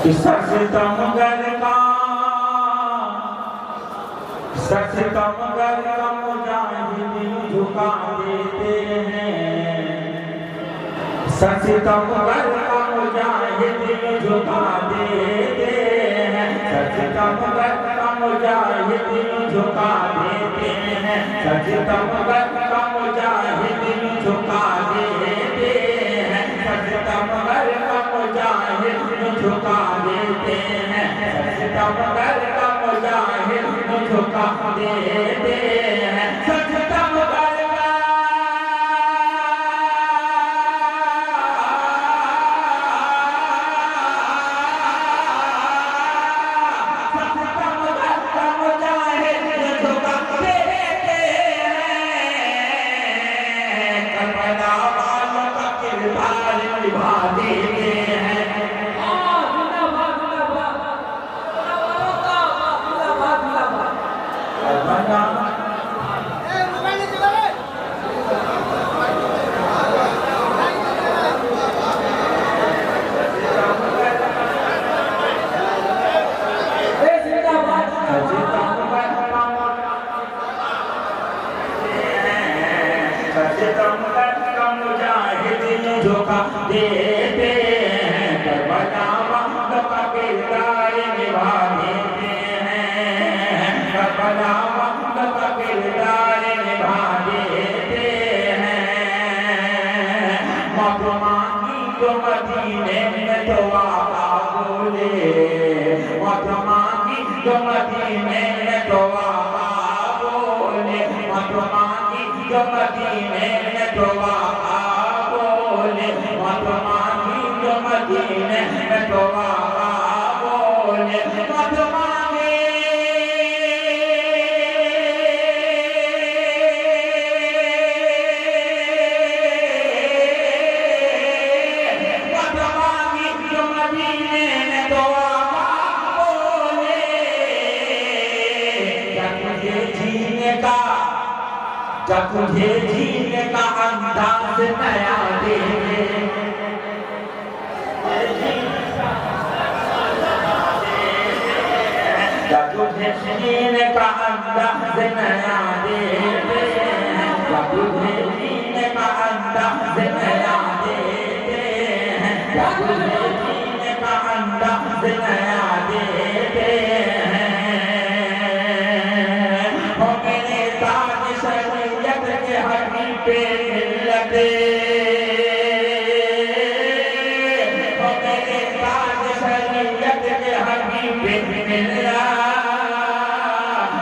दमनगर का मुजाहिदीन झुका देते हैं। दमनगर का मुजाहिदीन झुका देते हैं। दमनगर का मुजाहिदीन झुका देते हैं। दमनगर का मुजाहिदीन झुका देते हैं। दमनगर का मुजाहिदीन झुका देते हैं। दमनगर का मुजाहिदीन झुका देते हैं। दमनगर का मुजाहिदीन झुका देते हैं। करबला वालों का किरदार निभा देते हैं। दमनगर का मुजाहिदीन झुका देते हैं। करबला वालों का किरदार निभा देते हैं। करबला वालों का किरदार निभा देते हैं। मौतमा की तो मदीने में दुआ बोले। मौतमा की तो मदीने में दुआ बोले। मौतमा की तो मदीने में दुआ बोले। मौतमा की तो मदीने में दुआ बोले। मौतमा जब तुझे जीने का अंदाज नया दे जब तुझे जीने का अंदाज नया दे जब तुझे जीने का अंदाज नया दे जब तुझे जीने का अंदाज नया देते हैं। हो मेरे ताज शरीयत के हबीबे मिल्लते। हो मेरे ताज शरीयत के हबीबे मिल्लत।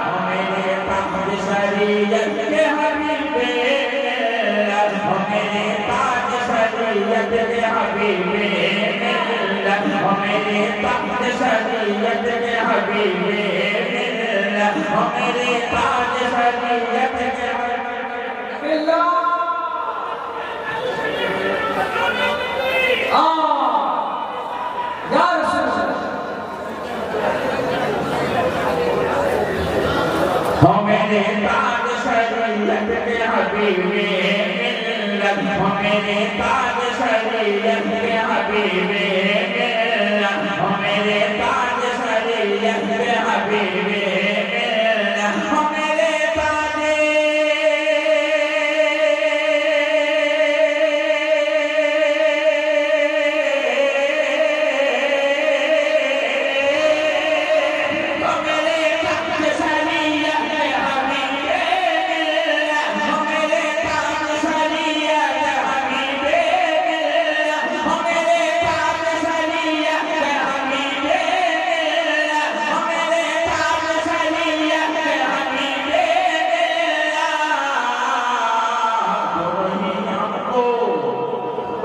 हो मेरे ताज शरीयत के हबीबे मिल्लत। हो मेरे ताज शरीयत के हबीबे मिल्लत। हो मेरे ताज शरीयत के हबीबे मिल्लत। हो मेरे ताज शरीयत के मिल्लत। हो मेरे ताज शरीयत के हबीबे मिल्लत। हो मेरे ताज शरीयत के हबीबे मिल्लत। हो मेरे ताज शरीयत के हबीबे मिल्लत। हो मेरे ताज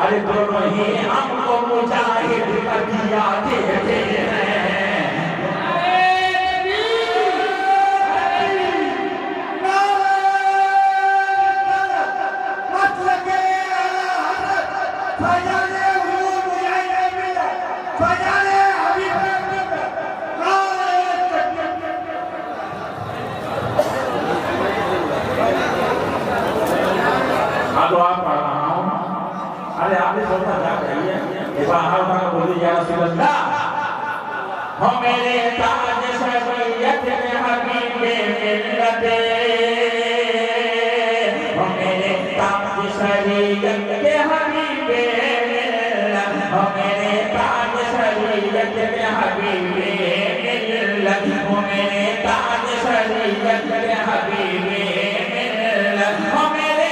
अरे दोनों ही हमको मुजाहिद कर दिया देते हैं। अरे आपने सोचा क्या चाहिए बाहर बोली या रसूल अल्लाह हो मेरे ताज शरीयत में हबीबे मिल्लत, हो मेरे ताज शरीयत के हबीबे मिल्लत, हो मेरे ताज शरीयत के हबीबे मिल्लत, हो मेरे ताज शरीयत के हबीबे मिल्लत, हो मेरे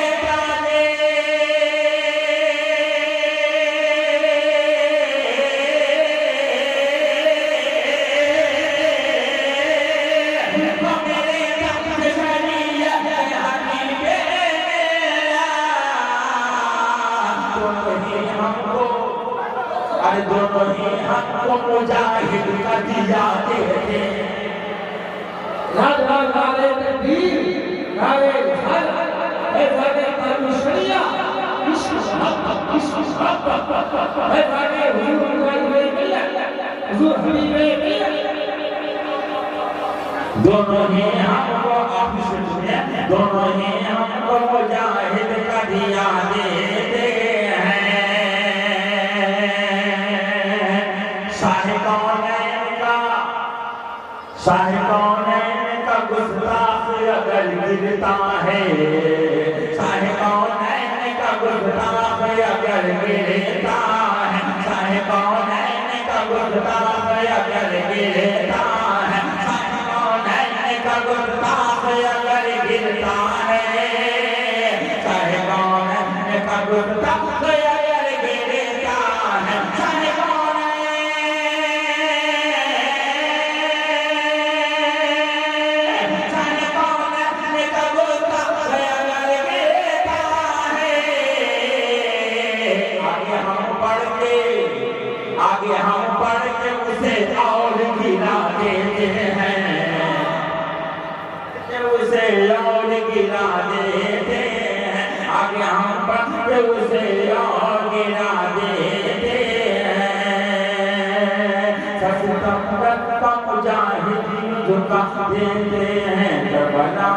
दोनों ही हमको मुजाहिद का दिया देते। नारे तकबीर, नारे रिसालत, नारे परमिशनिया, इश्क मोहब्बत, नारे हुजूर मिल्लत, हुजूर हबीबे मिल्लत। दोनों ही हमको दोनों ही हमको मुजाहिद का दिया देते हैं। शाह कौनैन का गुस्ताख अगर गिरता है, शाह कौनैन का गुस्ताख अगर गिरता है, शाह कौनैन का गुस्ताख अगर गिरता है, शाह कौनैन का गुस्ताख अगर गिरता है, शाह कौनैन का गुस्ताख अगर गिरता है, आगे हम पढ़ के उसे और गिरा देते हैं, उसे और गिरा देते हैं, आगे हम पढ़ के उसे और गिरा देते हैं। सत्संगत का मुजाहिदीन झुका देते हैं, करबला